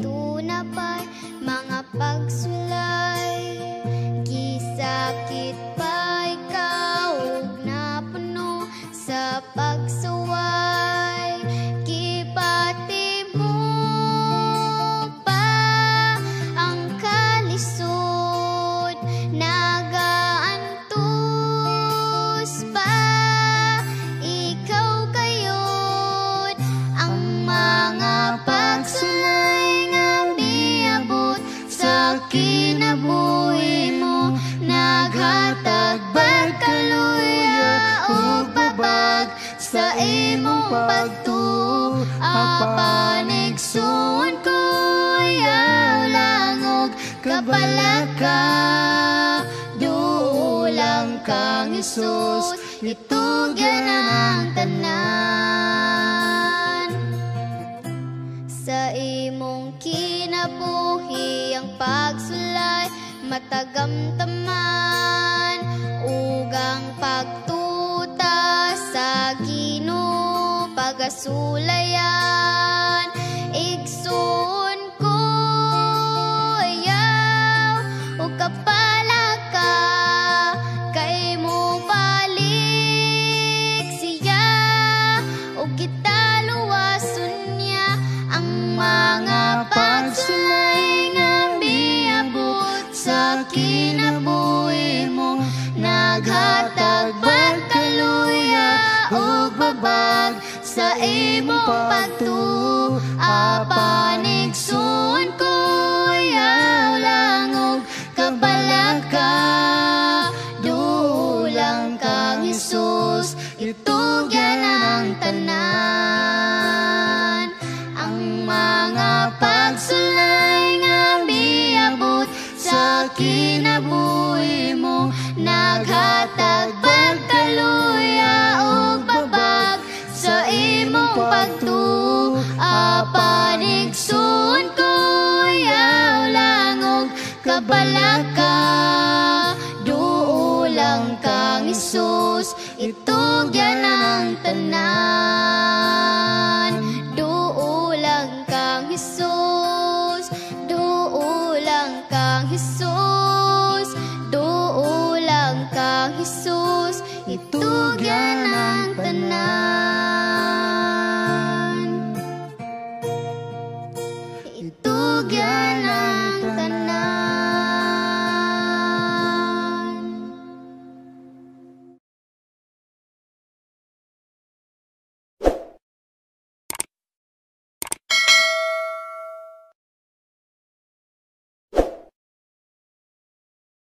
tunapay mga pagsulay. Gisakit pa ikaw ug napuno sa pagsaway. Gipati mo pa ang kalisod, nagaantos pa ikaw kayod. Ang mga pagsulay nga miabot sa kinabuhi mo, naghatag pagkaluya ug babag sa imong pagtuo. Apanigsuon ko yaw langog kapalaka, duulang kang Hesus, itugyan ang tanan. Sa imong kinabuhi ang pagsulay matagamtaman, ugang pagtuta sa Ginoo pagasulayan. Igsoon ko ayaw o kapalaka, kay mo balik siya o kita luwason niya. Ang mga pagsulay nga miabot sa kinabuhi mo, naghatag pagkaluya ug babag sa imong pagtuo. Apanigsuon ko yaw langog kapalaka, duulang kang Hesus, itugyan ang tanan. Ang mga pagsulay nga miabot sa kinabuhi mo, naghatag pagkaluya ug babag sa imong pagtuo. Apanigsuon ko yaw langog kapalaka, duulang kang Hesus, itugyan ang tanan.